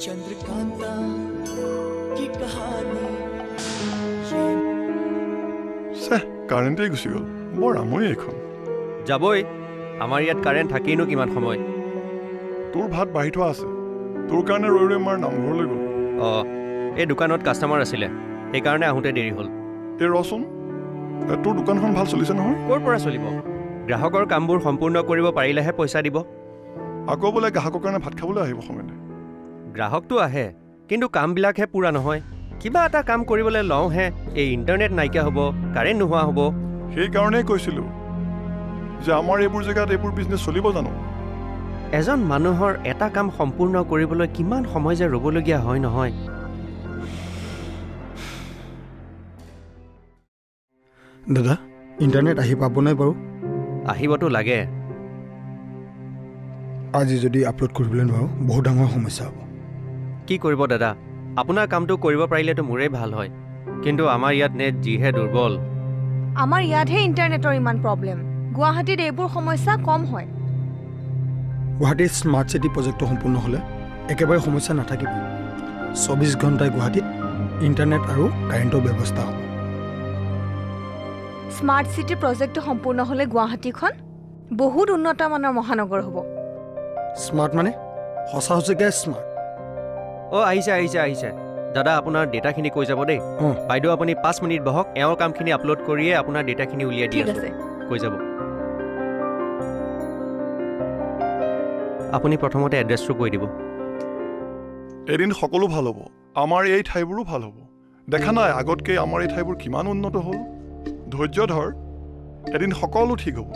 चंद्रकांता की कहानी সে কাৰেণ্টেই গুচি গ'ল বৰ আমনি এখন যাবই আমাৰ ইয়াত কাৰেণ্ট থাকেইনো কিমান সময় তোৰ ভাত বাঢ়ি থোৱা আছে তোৰ কাৰণে ৰৈ ৰৈ আমাৰ নামঘৰলৈ গ'ল অঁ এই দোকানত কাষ্টমাৰ আছিলে সেইকাৰণে আহোঁতে দেৰি হ'ল এই ৰচোন তোৰ দোকানখন ভাল চলিছে নহয় ক'ৰ পৰা চলিব গ্ৰাহকৰ কামবোৰ সম্পূৰ্ণ কৰিব পাৰিলেহে পইচা দিব আকৌ বোলে গ্ৰাহকৰ কাৰণে ভাত খাবলৈ আহিব সময়তে গ্ৰাহকটো আহে কিন্তু কামবিলাকহে পূৰা নহয় কিবা এটা কাম কৰিবলৈ লওঁহে এই ইণ্টাৰনেট নাইকিয়া হ'ব কাৰেণ্ট নোহোৱা হ'ব সেইকাৰণেই কৈছিলোঁ যে আমাৰ এইবোৰ জেগাত এইবোৰ বিজনেছ চলিব জানো এজন মানুহৰ এটা কাম সম্পূৰ্ণ কৰিবলৈ কিমান সময় যে ৰ'বলগীয়া হয় নহয় দাদা ইণ্টাৰনেট আহি পাবনে বাৰু আহিবতো লাগে আজি যদি আপলোড কৰিবলৈ নোৱাৰোঁ বহুত ডাঙৰ সমস্যা হ'ব কি কৰিব দাদা আপোনাৰ কামটো কৰিব পাৰিলেতো মোৰেই ভাল হয় কিন্তু আমাৰ ইয়াত নেট যিহে দুৰ্বল আমাৰ ইয়াতহে ইণ্টাৰনেটৰ ইমান প্ৰব্লেম গুৱাহাটীত এইবোৰ সমস্যা কম হয় গুৱাহাটীৰ স্মাৰ্ট চিটি প্ৰজেক্টটো সম্পূৰ্ণ হ'লে একেবাৰে সমস্যা নাথাকিব 24 ঘণ্টাই গুৱাহাটীত ইণ্টাৰনেট আৰু কাৰেণ্টৰ ব্যৱস্থা হ'ব স্মাৰ্ট চিটি প্ৰজেক্টটো সম্পূৰ্ণ হ'লে গুৱাহাটীখন বহুত উন্নত মানৰ মহানগৰ হ'ব স্মাৰ্ট মানে সঁচা সঁচাকৈ স্মাৰ্ট অঁ আহিছে দাদা আপোনাৰ ডেটাখিনি কৈ যাব দেই অঁ বাইদেউ আপুনি 5 মিনিট বহক এওঁৰ কামখিনি আপলোড কৰিয়ে আপোনাৰ ডেটাখিনি উলিয়াই দি ঠিক আছোঁ আছে কৈ যাব আপুনি প্ৰথমতে এড্ৰেছটো কৈ দিব এদিন সকলো ভাল হ'ব আমাৰ এই ঠাইবোৰো ভাল হ'ব দেখা নাই আগতকৈ আমাৰ এই ঠাইবোৰ কিমান উন্নত হ'ল ধৈৰ্য ধৰ এদিন সকলো ঠিক হ'ব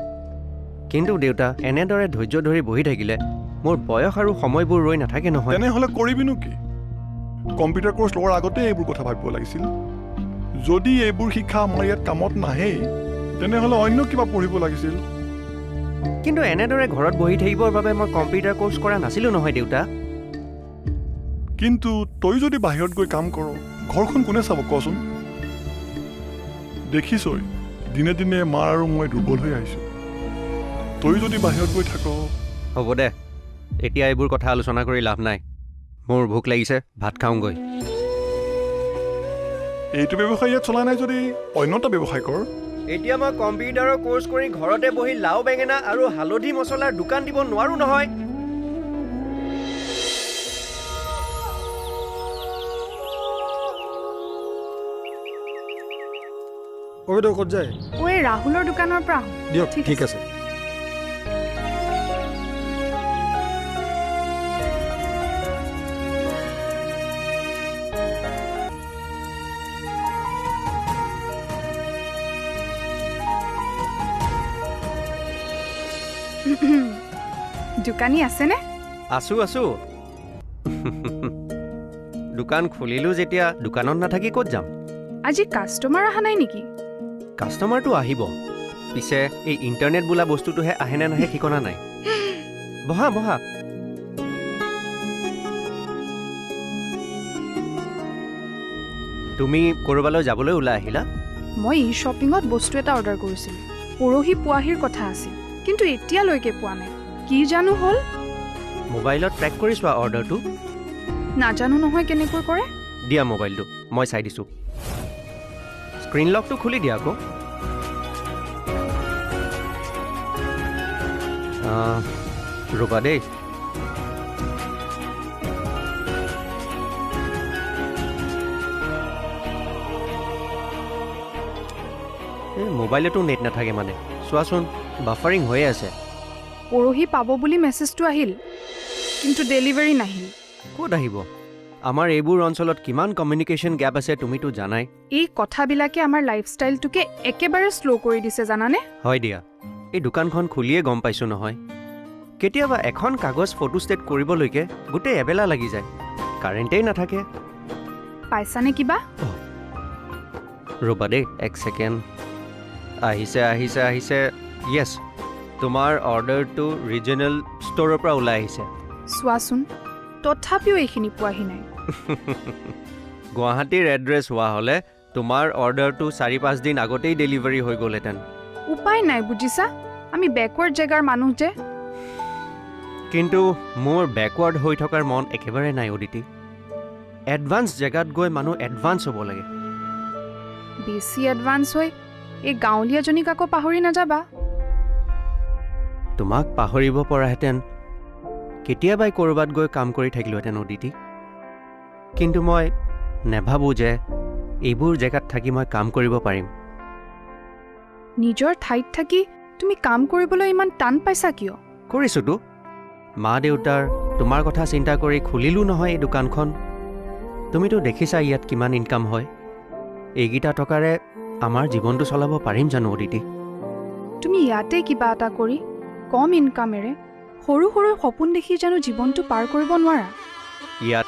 কিন্তু দেউতা এনেদৰে ধৈৰ্য ধৰি বহি থাকিলে মোৰ বয়স আৰু সময়বোৰ ৰৈ নাথাকে নহয় তেনেহ'লে কৰিবিনো কি কম্পিউটাৰ কোৰ্চ লোৱাৰ আগতে এইবোৰ কথা ভাবিব লাগিছিল যদি এইবোৰ শিক্ষা আমাৰ ইয়াত কামত নাহেই তেনেহ'লে অন্য কিবা পঢ়িব লাগিছিল কিন্তু এনেদৰে ঘৰত বহি থাকিবৰ বাবে মই কম্পিউটাৰ কোৰ্চ কৰা নাছিলোঁ নহয় দেউতা কিন্তু তই যদি বাহিৰত গৈ কাম কৰ ঘৰখন কোনে চাব কচোন দেখিছই দিনে দিনে মা আৰু মই দুৰ্বল হৈ আহিছোঁ তই যদি বাহিৰত গৈ থাক হ'ব দে এতিয়া এইবোৰ কথা আলোচনা কৰি লাভ নাই মোৰ ভোক লাগিছে ভাত খাওঁগৈ এইটো ব্যৱসায় ইয়াত চলা নাই যদি অন্য এটা ব্যৱসায় কৰ এতিয়া মই কম্পিউটাৰৰ কোৰ্চ কৰি ঘৰতে বহি লাও বেঙেনা আৰু হালধি মছলাৰ দোকান দিব নোৱাৰো নহয় বাইদেউ ক'ত যায় ঐ ৰাহুলৰ দোকানৰ পৰা আহোঁ দিয়ক ঠিক আছে দোকানী আছেনে আছো দোকান খুলিলো যেতিয়া দোকানত নাথাকি ক'ত যাম আজি কাষ্টমাৰ অহা নাই নেকি কাষ্টমাৰটো আহিব পিছে এই ইণ্টাৰনেট বোলা বস্তুটোহে আহেনে নাহে ঠিকনা নাই বহা তুমি ক'ৰবালৈ যাবলৈ ওলাই আহিলা মই ই শ্বপিঙত বস্তু এটা অৰ্ডাৰ কৰিছিলোঁ পৰহি পোৱাহিৰ কথা আছিল কিন্তু এতিয়ালৈকে পোৱা নাই কি জানো হ'ল মোবাইলত ট্ৰেক কৰি চোৱা অৰ্ডাৰটো নাজানো নহয় কেনেকৈ কৰে দিয়া মোবাইলটো মই চাই দিছোঁ স্ক্ৰীন লকটো খুলি দিয়া আকৌ ৰ'বা দেই মোবাইলতো নেট নাথাকে মানে চোৱাচোন বাফাৰিং হৈয়ে আছে পৰহি পাব বুলি মেছেজটো আহিল কিন্তু ডেলিভাৰী নাহিল ক'ত আহিব আমাৰ এইবোৰ অঞ্চলত কিমান কমিউনিকেশ্যন গেপ আছে তুমিতো জানাই এই কথাবিলাকে আমাৰ লাইফষ্টাইলটোকে একেবাৰে শ্ল' কৰি দিছে জানানে হয় দিয়া এই দোকানখন খুলিয়ে গম পাইছোঁ নহয় কেতিয়াবা এখন কাগজ ফটোষ্টেট কৰিবলৈকে গোটেই এবেলা লাগি যায় কাৰেণ্টেই নাথাকে পাইছানে কিবা ৰ'বা দেই এক ছেকেণ্ড আহিছে য়েছ তোমাৰ অৰ্ডাৰটো ৰিজনেল ষ্ট'ৰৰ পৰা ওলাই আহিছে চোৱাচোন তথাপিও এইখিনি পোৱাহি নাই গুৱাহাটীৰ এড্ৰেছ হোৱা হ'লে তোমাৰ অৰ্ডাৰটো 4-5 দিন আগতেই ডেলিভাৰী হৈ গ'লহেঁতেন উপায় নাই বুজিছা আমি বেকৱাৰ্ড জেগাৰ মানুহ যে কিন্তু মোৰ বেকৱাৰ্ড হৈ থকাৰ মন একেবাৰে নাই অদিতি এডভান্স জেগাত গৈ মানুহ এডভান্স হ'ব লাগে। বেছি এডভান্স হৈ এই গাঁৱলীয়াজনীক আকৌ পাহৰি নাযাবা। তোমাক পাহৰিব পৰাহেঁতেন কেতিয়াবাই ক'ৰবাত গৈ কাম কৰি থাকিলোহেঁতেন অদিতি। কিন্তু মই নেভাবোঁ যে এইবোৰ জেগাত থাকি মই কাম কৰিব পাৰিম। নিজৰ ঠাইত থাকি তুমি কাম কৰিবলৈ ইমান টান পাইছা কিয়? কৰিছোঁতো। মা দেউতাৰ তোমাৰ কথা চিন্তা কৰি খুলিলোঁ নহয় এই দোকানখন। তুমিতো দেখিছা ইয়াত কিমান ইনকাম হয়। এইকেইটা টকাৰে আমাৰ জীৱনটো চলাব পাৰিম জানো অদিতি? তুমি ইয়াতে কিবা এটা কৰি কম ইনকামেৰে সৰু সৰু সপোন দেখি জানো জীৱনটো পাৰ কৰিব নোৱাৰা? ইয়াত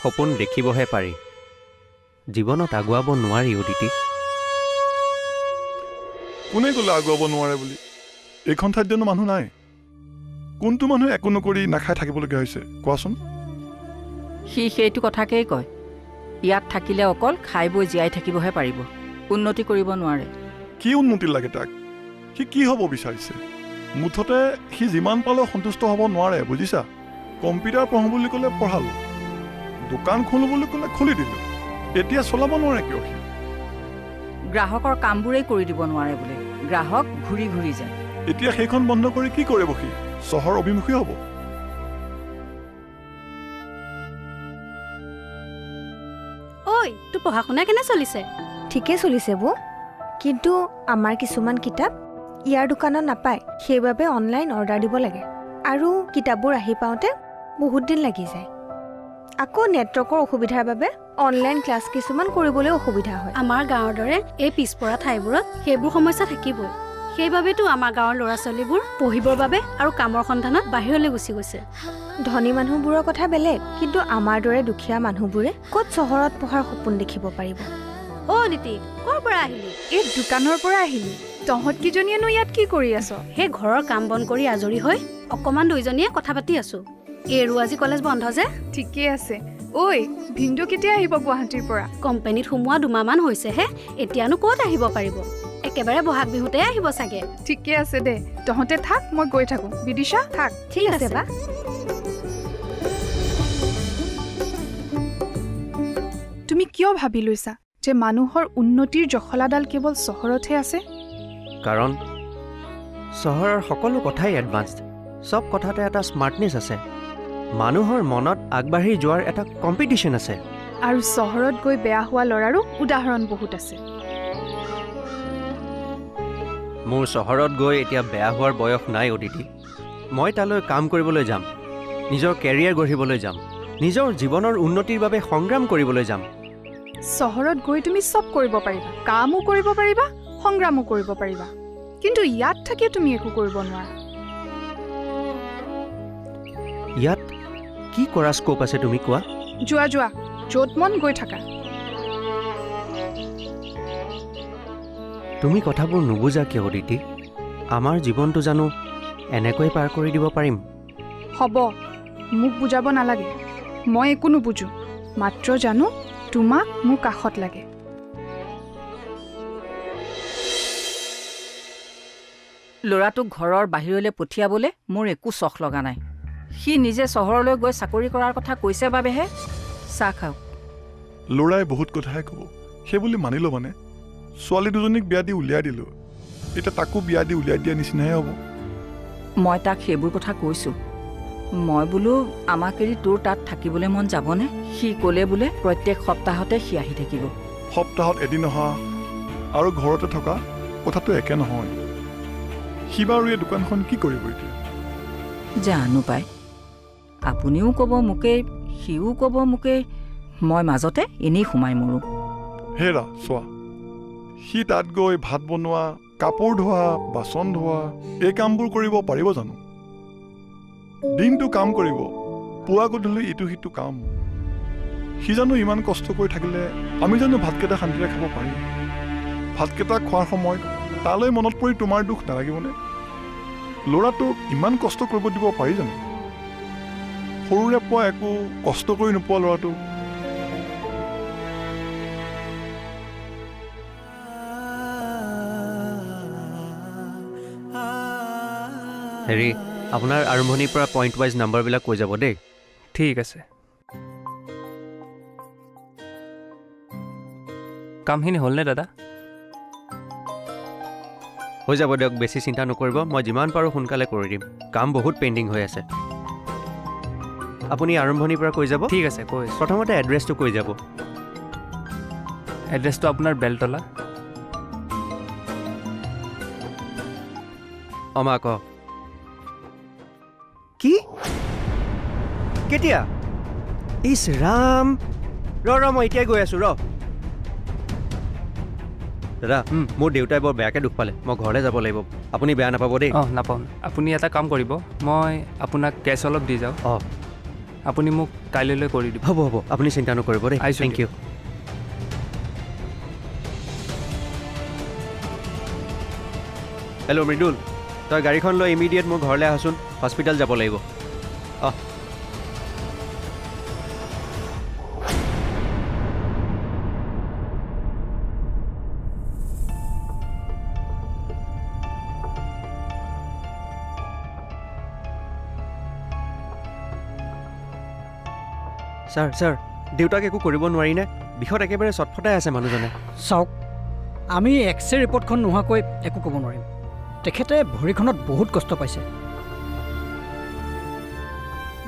সপোন দেখিবহে পাৰি, জীৱনত আগুৱাব নোৱাৰি অদিতি। কোনে ক'লে আগুৱাব নোৱাৰে বুলি? এইখন ঠাইত জানো মানুহ নাই? কোনটো মানুহে একো নকৰি নাখাই থাকিবলগীয়া হৈছে কোৱাচোন? সি সেইটো কথাকেই কয়। ইয়াত থাকিলে অকল খাই বৈ জীয়াই থাকিবহে পাৰিব, উন্নতি কৰিব নোৱাৰে। কি উন্নতি লাগে তাক? সি কি হ'ব বিচাৰিছে? মুঠতে সি যিমান পালেও সন্তুষ্ট হ'ব নোৱাৰে, বুজিছা? কম্পিউটাৰ পঢ়োঁ বুলি ক'লে পঢ়ালোঁ, দোকান খোলোঁ বুলি ক'লে খুলি দিলোঁ, এতিয়া চলাব নোৱাৰে কিয় সি? গ্ৰাহকৰ কামবোৰেই কৰি দিব নোৱাৰে বোলে, গ্ৰাহক ঘূৰি ঘূৰি যায়। এতিয়া সেইখন বন্ধ কৰি কি কৰিব সি? চহৰ অভিমুখী হ'ব। ঐ, তোৰ পঢ়া শুনা কেনে চলিছে? ঠিকেই চলিছে বৌ, কিন্তু আমাৰ কিছুমান কিতাপ ইয়াৰ দোকানত নাপায়, সেইবাবে অনলাইন অৰ্ডাৰ দিব লাগে। আৰু কিতাপবোৰ আহি পাওঁতে বহুত দিন লাগি যায়। আকৌ নেটৱৰ্কৰ অসুবিধাৰ বাবে অনলাইন ক্লাছ কিছুমান কৰিবলৈ অসুবিধা হয়। আমাৰ গাঁৱৰ দৰে এই পিছপৰা ঠাইবোৰত সেইবোৰ সমস্যা থাকিবই। সেইবাবেতো আমাৰ গাঁৱৰ ল'ৰা ছোৱালীবোৰ পঢ়িবৰ বাবে আৰু কামৰ সন্ধানত বাহিৰলৈ গুচি গৈছে। ধনী মানুহবোৰৰ কথা বেলেগ, কিন্তু আমাৰ দৰে দুখীয়া মানুহবোৰে ক'ত চহৰত পঢ়াৰ সপোন দেখিব পাৰিব? অ' দিতি, ক'ৰ পৰা আহিলি? এই দোকানৰ পৰা আহিলি। তহঁতকেইজনীয়েনো ইয়াত কি কৰি আছ? সেই ঘৰৰ কাম বন কৰি আজৰি হৈ অকণমান দুইজনীয়ে কথা পাতি আছো। এইৰো আজি কলেজ বন্ধ যে। ঠিকেই আছে। ঐ, ভিনদেউ কেতিয়া আহিব গুৱাহাটীৰ পৰা? কোম্পানীত সোমোৱা 2 মাহমান হৈছেহে, এতিয়ানো ক'ত আহিব পাৰিব? একেবাৰে বহাগ বিহুতে আহিব চাগে। ঠিকে আছে দে, তহঁতে থাক, মই গৈ থাকোঁ। বিদিশা থাক। ঠিক আছে বা। তুমি কিয় ভাবি লৈছা যে মানুহৰ উন্নতিৰ জখলাডাল কেৱল চহৰতহে আছে? কাৰণ চহৰৰ সকলো কথাই এডভান্সড। চব কথাতে এটা স্মাৰ্টনেছ আছে। মানুহৰ মনত আগবাঢ়ি যোৱাৰ এটা কম্পিটিশ্যন আছে। আৰু চহৰত গৈ বেয়া হোৱা ল'ৰাৰো উদাহৰণ বহুত আছে। মোৰ চহৰত গৈ এতিয়া বেয়া হোৱাৰ বয়স নাই অদিতি। মই তালৈ কাম কৰিবলৈ যাম, নিজৰ কেৰিয়াৰ গঢ়িবলৈ যাম, নিজৰ জীৱনৰ উন্নতিৰ বাবে সংগ্ৰাম কৰিবলৈ যাম। চহৰত গৈ তুমি চব কৰিব পাৰিবা, কামো কৰিব পাৰিবা, সংগ্ৰামো কৰিব পাৰিবা, কিন্তু ইয়াত থাকি তুমি একো কৰিব নোৱাৰা। ইয়াত কি কৰা স্ক'প আছে তুমি কোৱা? যোৱা যোৱা, য'ত মন গৈ থাকা। তুমি কথাবোৰ নুবুজা কিয় অদিতি? আমাৰ জীৱনটো জানো এনেকৈ পাৰ কৰি দিব পাৰিম? হ'ব, মোক বুজাব নালাগে। মই একো নুবুজো, মাত্ৰ জানো তোমাক মোৰ কাষত লাগে। ল'ৰাটোক ঘৰৰ বাহিৰলৈ পঠিয়াবলৈ মোৰ একো চখ লগা নাই। সি নিজে চহৰলৈ গৈ চাকৰি কৰাৰ কথা কৈছে বাবেহে। চাহ খাওক। ল'ৰাই বহুত কথাই ক'ব, সেই বুলি মানিলোঁ মানে। ছোৱালী দুজনীক বিয়া দি উলিয়াই দিলোঁ, এতিয়া তাকো বিয়া দি উলিয়াই দিয়া নিচিনাহে হ'ব। মই তাক সেইবোৰ কথা কৈছোঁ। মই বোলো আমাক এৰি তোৰ তাত থাকিবলৈ মন যাবনে? সি ক'লে বোলে প্ৰত্যেক সপ্তাহতে সি আহি থাকিব। সপ্তাহত এদিন অহা আৰু ঘৰতে থকা কথাটো একে নহয়। সি বাৰু এই দোকানখন কি কৰিব এতিয়া? জানো পাই, আপুনিও ক'ব মোকেই, সিও ক'ব মোকেই, মই মাজতে এনেই সোমাই মৰোঁ। হেৰা চোৱা, সি তাত গৈ ভাত বনোৱা, কাপোৰ ধোৱা, বাচন ধোৱা, এই কামবোৰ কৰিব পাৰিব জানো? দিনটো কাম কৰিব, পুৱা গধূলি ইটো সিটো কাম। সি জানো ইমান কষ্ট কৰি থাকিলে আমি জানো ভাতকেইটা শান্তিৰে খাব পাৰিম? ভাতকেইটা খোৱাৰ সময়ত তালৈ মনত পৰি তোমাৰ দুখ নালাগিবনে? ল'ৰাটোক ইমান কষ্ট কৰিব দিব পাৰি জানো? সৰুৰে পৰা একো কষ্ট কৰি নোপোৱা ল'ৰাটো। হেৰি, আপোনাৰ আৰম্ভণিৰ পৰা পইণ্ট ৱাইজ নাম্বাৰবিলাক কৈ যাব দেই। ঠিক আছে। কামখিনি হ'লনে দাদা? হৈ যাব দিয়ক, বেছি চিন্তা নকৰিব, মই যিমান পাৰোঁ সোনকালে কৰি দিম। কাম বহুত পেণ্ডিং হৈ আছে। আপুনি আৰম্ভণিৰ পৰা কৈ যাব। ঠিক আছে, কৈ আছোঁ। প্ৰথমতে এড্ৰেছটো কৈ যাব। এড্ৰেছটো আপোনাৰ বেলতলা। অমা ক কি কেতিয়া? ইছ ৰাম, ৰ মই এতিয়াই গৈ আছোঁ ৰ। দাদা, মোৰ দেউতাই বৰ বেয়াকৈ দুখ পালে, মই ঘৰলৈ যাব লাগিব। আপুনি বেয়া নাপাব দেই। অঁ, নাপাওঁ। আপুনি এটা কাম কৰিব, মই আপোনাক কেছ অলপ দি যাওঁ। অঁ, আপুনি মোক কাইলৈ কৰি দিব। হ'ব হ'ব, আপুনি চিন্তা নকৰিব দেই। আহিছোঁ থেংক ইউ। হেল্ল' মৃদুল, তই গাড়ীখন লৈ ইমিডিয়েট মোৰ ঘৰলৈ আহচোন, হস্পিটেল যাব লাগিব। অঁ, ছাৰ দেউতাক একো কৰিব নোৱাৰিনে? বিষত একেবাৰে চটফটাই আছে মানুহজনে। চাওক, আমি এক্স-ৰে ৰিপৰ্টখন নোহোৱাকৈ একো ক'ব নোৱাৰিম। তেখেতে ভৰিখনত বহুত কষ্ট পাইছে,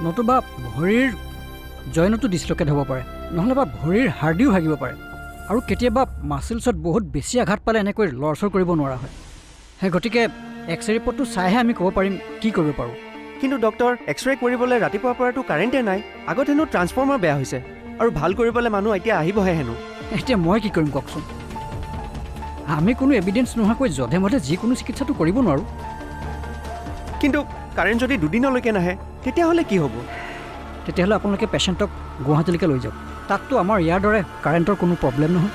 নতুবা ভৰিৰ জইনতো ডিছলকেট হ'ব পাৰে, নহ'লে বা ভৰিৰ হাৰ্ডিও ভাগিব পাৰে, আৰু কেতিয়াবা মাছলছত বহুত বেছি আঘাত পালে এনেকৈ লৰচৰ কৰিব নোৱাৰা হয়। সেই গতিকে এক্স-ৰে ৰিপৰ্টটো চাইহে আমি ক'ব পাৰিম কি কৰিব পাৰোঁ। কিন্তু ডক্টৰ, এক্সৰে কৰিবলৈ ৰাতিপুৱাৰ পৰাতো কাৰেণ্টে নাই। আগত হেনো ট্ৰান্সফৰ্মাৰ বেয়া হৈছে, আৰু ভাল কৰিবলৈ মানুহ এতিয়া আহিবহে হেনো। এতিয়া মই কি কৰিম কওকচোন? আমি কোনো এভিডেঞ্চ নোহোৱাকৈ যধে মধে যিকোনো চিকিৎসাটো কৰিব নোৱাৰোঁ। কিন্তু কাৰেণ্ট যদি দুদিনলৈকে নাহে তেতিয়াহ'লে কি হ'ব? তেতিয়াহ'লে আপোনালোকে পেচেণ্টক গুৱাহাটীলৈকে লৈ যাওক। তাততো আমাৰ ইয়াৰ দৰে কাৰেণ্টৰ কোনো প্ৰব্লেম নহয়।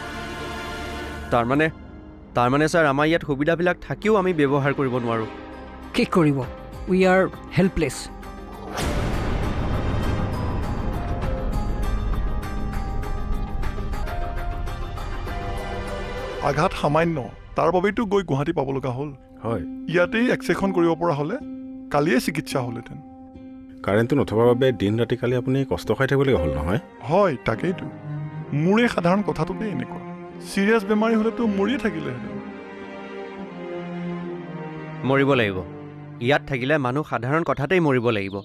তাৰমানে ছাৰ, আমাৰ ইয়াত সুবিধাবিলাক থাকিও আমি ব্যৱহাৰ কৰিব নোৱাৰোঁ। কি কৰিব? We are helpless. আঘাত সামান্য, তাৰ বাবেইতো গৈ গুৱাহাটী পাব লগা হ'ল। হয়, ইয়াতেই এক্সৰেখন কৰিব পৰা হ'লে কালিয়ে চিকিৎসা হ'লহেঁতেন। কাৰেণ্টটো নথকাৰ বাবে দিন ৰাতি কালি আপুনি কষ্ট খাই থাকিবলগীয়া হ'ল নহয়? হয়, তাকেইতো। মোৰে সাধাৰণ কথাটোতে এনেকুৱা। ছিৰিয়াছ বেমাৰী হ'লেতো মৰিয়ে থাকিলেহেঁতেন। মৰিব লাগিব। ইয়াত থাকিলে মানুহ সাধাৰণ কথাতেই মৰিব লাগিব।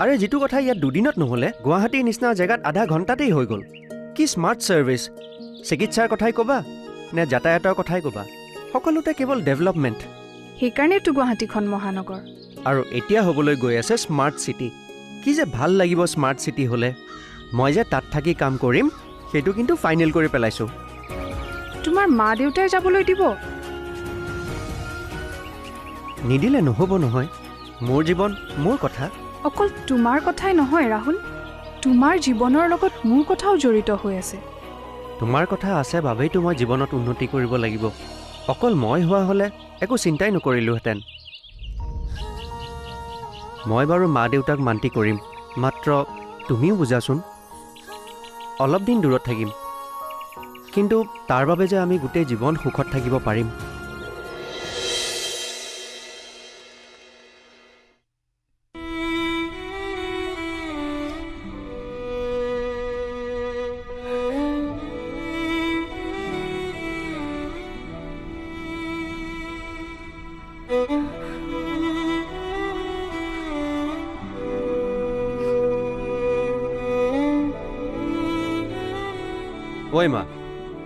আৰে যিটো কথা ইয়াত দুদিনত নহ'লে গুৱাহাটীৰ নিচিনা জেগাত আধা ঘণ্টাতেই হৈ গ'ল। কি স্মাৰ্ট ছাৰ্ভিচ! চিকিৎসাৰ কথাই ক'বা নে যাতায়াতৰ কথাই ক'বা, সকলোতে কেৱল ডেভেলপমেণ্ট। সেইকাৰণেতো গুৱাহাটীখন মহানগৰ। আৰু এতিয়া হ'বলৈ গৈ আছে স্মাৰ্ট চিটি। কি যে ভাল লাগিব স্মাৰ্ট চিটি হ'লে। মই যে তাত থাকি কাম কৰিম সেইটো কিন্তু ফাইনেল কৰি পেলাইছোঁ। তোমাৰ মা দেউতাই যাবলৈ দিব? নিদিলে নহ'ব নহয়। মোৰ জীৱন, মোৰ কথা। অকল তোমাৰ কথাই নহয় ৰাহুল, তোমাৰ জীৱনৰ লগত মোৰ কথাও জড়িত হৈ আছে। তোমাৰ কথা আছে বাবেইতো মই জীৱনত উন্নতি কৰিব লাগিব। অকল মই হোৱা হ'লে একো চিন্তাই নকৰিলোহেঁতেন। মই বাৰু মা দেউতাক মান্তি কৰিম, মাত্ৰ তুমিও বুজাচোন। অলপ দিন দূৰত থাকিম, কিন্তু তাৰ বাবে যে আমি গোটেই জীৱন সুখত থাকিব পাৰিম। ঐ মা,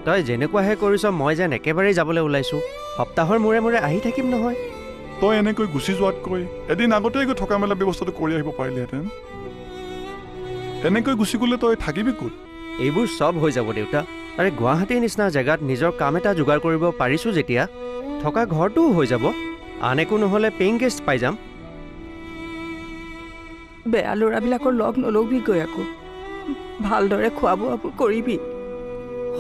তই যেনেকুৱাহে কৰিছ মই যেন একেবাৰেই যাবলৈ ওলাইছোঁ। সপ্তাহৰ মূৰে মূৰে আহি থাকিম নহয়। তই এনেকৈ গুচি যোৱাতকৈ এদিন আগতেই গৈ থকা মেলা ব্যৱস্থাটো কৰি আহিব পাৰিলিহেঁতেন। এনেকৈ গুচি গ'লে তই থাকিবি ক'ত? এইবোৰ চব হৈ যাব দেউতা। আৰে গুৱাহাটীৰ নিচিনা জেগাত নিজৰ কাম এটা যোগাৰ কৰিব পাৰিছোঁ যেতিয়া, থকা ঘৰটোও হৈ যাব। আন একো নহ'লে পেইং গেষ্ট পাই যাম। বেয়া ল'ৰাবিলাকৰ লগ নল'বি গৈ আকৌ। ভালদৰে খোৱা বোৱাবোৰ কৰিবি,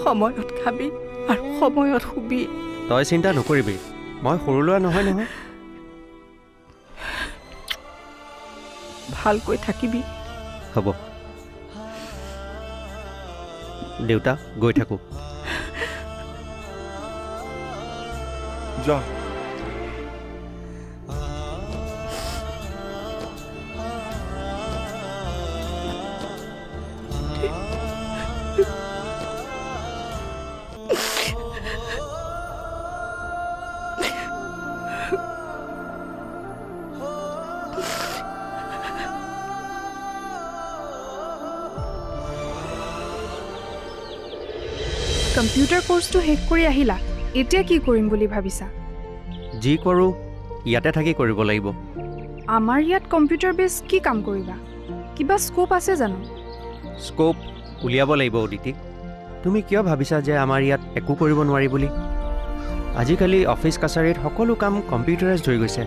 সময়ত খাবি আৰু সময়ত শুবি। তই চিন্তা নকৰিবি, মই সৰু ল'ৰা নহয় নহয়। ভালকৈ থাকিবি। হ'ব দেউতা, গৈ থাকোঁ। যা। কম্পিউটাৰ কোৰ্চটো শেষ কৰি আহিলা এতিয়া কি কৰিম বুলি ভাবিছা যি কৰোঁ ইয়াতে থাকি কৰিব লাগিব। আমাৰ ইয়াত কম্পিউটাৰ বেছ কি কাম কৰিবা কিবা স্কোপ আছে জানো স্ক'প উলিয়াব লাগিব অদিতি। তুমি কিয় ভাবিছা যে আমাৰ ইয়াত একো কৰিব নোৱাৰি বুলি? আজিকালি অফিচ কাছাৰীত সকলো কাম কম্পিউটাৰাইজড হৈ গৈছে,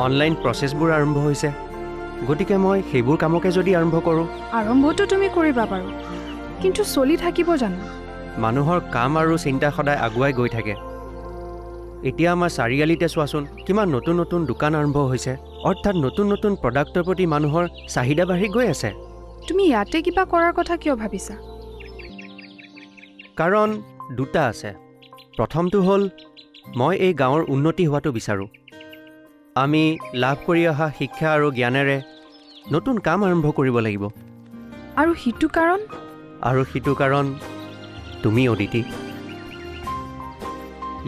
অনলাইন প্ৰচেছবোৰ আৰম্ভ হৈছে। গতিকে মই সেইবোৰ কামকে যদি আৰম্ভ কৰোঁ। আৰম্ভটো তুমি কৰিবা বাৰু কিন্তু চলি থাকিব জানো? মানুহৰ কাম আৰু চিন্তা সদায় আগুৱাই গৈ থাকে। এতিয়া আমাৰ চাৰিআলিতে চোৱাচোন কিমান নতুন নতুন দোকান আৰম্ভ হৈছে, অৰ্থাৎ নতুন নতুন প্ৰডাক্টৰ প্ৰতি মানুহৰ চাহিদা বাঢ়ি গৈ আছে। তুমি ইয়াতে কিবা কৰাৰ কথা কিয় ভাবিছা? কাৰণ দুটা আছে। প্ৰথমটো হ'ল মই এই গাঁৱৰ উন্নতি হোৱাটো বিচাৰোঁ। আমি লাভ কৰি অহা শিক্ষা আৰু জ্ঞানেৰে নতুন কাম আৰম্ভ কৰিব লাগিব। আৰু সিটো কাৰণ তুমি অদিতি।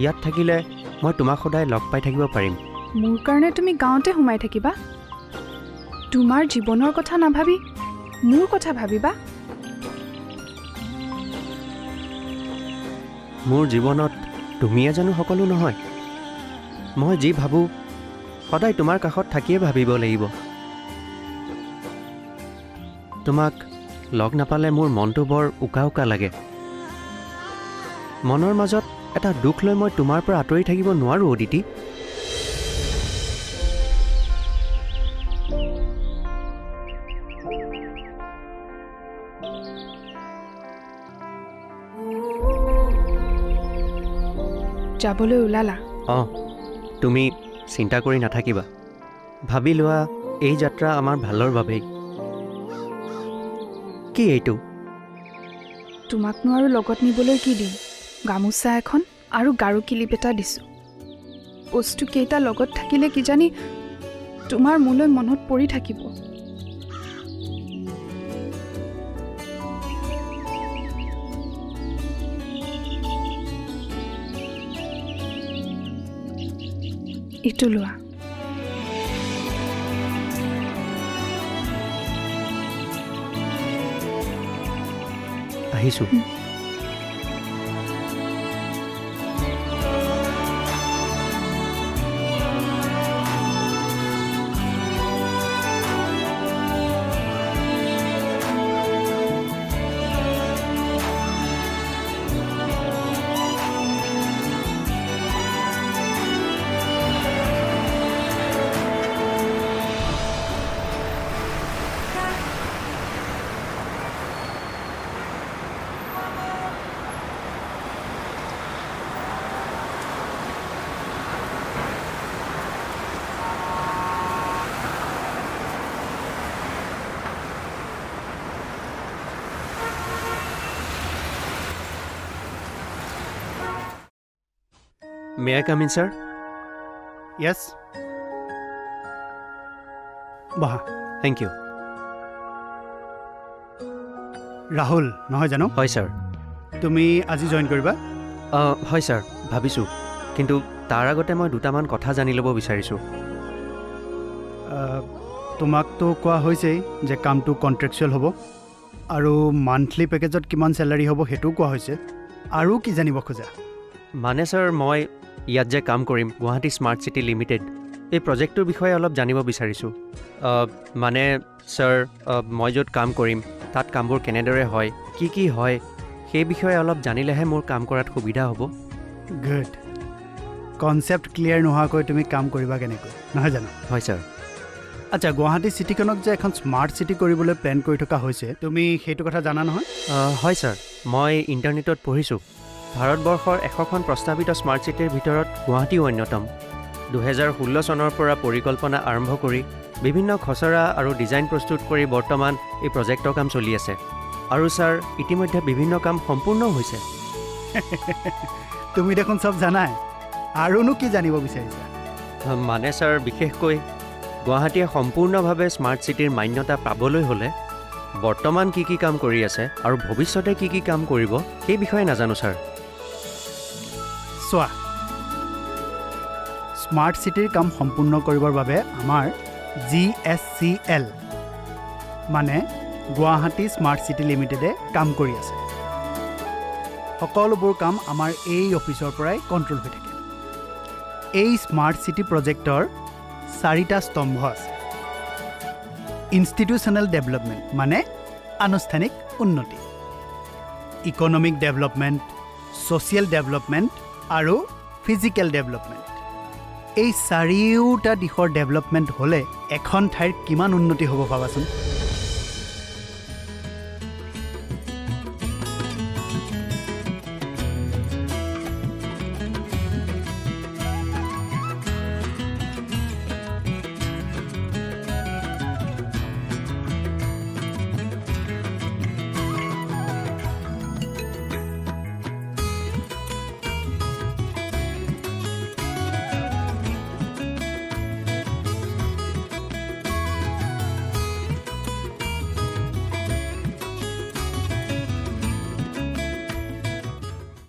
ইয়াত থাকিলে মই তোমাক সদায় লগ পাই থাকিব পাৰিম। মোৰ কাৰণে তুমি গাঁৱতে সোমাই থাকিবা? তোমাৰ জীৱনৰ কথা নাভাবি মোৰ কথা ভাবিবা? মোৰ জীৱনত তুমিয়ে জানো সকলো নহয়? মই যি ভাবোঁ সদায় তোমাৰ কাষত থাকিয়ে ভাবিব লাগিব। তোমাক লগ নাপালে মোৰ মনটো বৰ উকা উকা লাগে। মনৰ মাজত এটা দুখ লৈ মই তোমাৰ পৰা আঁতৰি থাকিব নোৱাৰোঁ অদিতি। যাবলৈ ওলালা? অঁ, তুমি চিন্তা কৰি নাথাকিবা। ভাবি লোৱা এই যাত্ৰা আমাৰ ভালৰ বাবেই। কি এইটো? তোমাকনো আৰু লগত নিবলৈ কি দিম? গামোচা এখন আৰু গাৰু কিলিপ এটা দিছোঁ। বস্তুকেইটা লগত থাকিলে কিজানি তোমাৰ মোলৈ মনত পৰি থাকিব। এইটো লোৱা। আহিছোঁ। May I come in, sir? Yes. বহা। Thank you. ৰাহুল নহয় জানো? হয় ছাৰ। তুমি আজি জইন কৰিবা? হয় ছাৰ, ভাবিছোঁ। কিন্তু তাৰ আগতে মই দুটামান কথা জানি ল'ব বিচাৰিছোঁ। তোমাকতো কোৱা হৈছেই যে কামটো কণ্ট্ৰেকচুৱেল হ'ব আৰু মান্থলি পেকেজত কিমান চেলাৰী হ'ব সেইটোও কোৱা হৈছে। আৰু কি জানিব খোজা? মানে ছাৰ মই ইয়াত যে কাম কৰিম গুৱাহাটী স্মাৰ্ট চিটি লিমিটেড, এই প্ৰজেক্টটোৰ বিষয়ে অলপ জানিব বিচাৰিছোঁ। মানে ছাৰ মই য'ত কাম কৰিম তাত কামবোৰ কেনেদৰে হয়, কি হয়, সেই বিষয়ে অলপ জানিলেহে মোৰ কাম কৰাত সুবিধা হ'ব। গুড। কনচেপ্ট ক্লিয়াৰ নোহোৱাকৈ তুমি কাম কৰিবা কেনেকৈ, নহয় জানো? হয় ছাৰ। আচ্ছা, গুৱাহাটী চিটিখনক যে এখন স্মাৰ্ট চিটি কৰিবলৈ প্লেন কৰি থকা হৈছে, তুমি সেইটো কথা জানা নহয়? হয় ছাৰ, মই ইণ্টাৰনেটত পঢ়িছোঁ। ভাৰতবৰ্ষৰ 100খন প্ৰস্তাৱিত স্মাৰ্ট চিটিৰ ভিতৰত গুৱাহাটীও অন্যতম। 2016 চনৰ পৰা পৰিকল্পনা আৰম্ভ কৰি বিভিন্ন খচৰা আৰু ডিজাইন প্ৰস্তুত কৰি বৰ্তমান এই প্ৰজেক্টৰ কাম চলি আছে। আৰু ছাৰ ইতিমধ্যে বিভিন্ন কাম সম্পূৰ্ণ হৈছে। তুমি দেখোন চব জানাই, আৰুনো কি জানিব বিচাৰিছা? মানে ছাৰ বিশেষকৈ গুৱাহাটীয়ে সম্পূৰ্ণভাৱে স্মাৰ্ট চিটিৰ মান্যতা পাবলৈ হ'লে বৰ্তমান কি কাম কৰি আছে আৰু ভৱিষ্যতে কি কাম কৰিব সেই বিষয়ে নাজানো ছাৰ। চোৱা, স্মাৰ্ট চিটিৰ কাম সম্পূৰ্ণ কৰিবৰ বাবে আমাৰ GSCL মানে গুৱাহাটী স্মাৰ্ট চিটি লিমিটেডে কাম কৰি আছে। সকলোবোৰ কাম আমাৰ এই অফিচৰ পৰাই কণ্ট্ৰল হৈ থাকে। এই স্মাৰ্ট চিটি প্ৰজেক্টৰ 4টা স্তম্ভ আছে। ইনষ্টিটিউচনেল ডেভেলপমেণ্ট মানে আনুষ্ঠানিক উন্নতি, ইকনমিক ডেভেলপমেণ্ট, ছ'চিয়েল ডেভেলপমেণ্ট আৰু ফিজিকেল ডেভেলপমেণ্ট। এই 4টা দিশৰ ডেভেলপমেণ্ট হ'লে এখন ঠাইৰ কিমান উন্নতি হ'ব ভাবাচোন।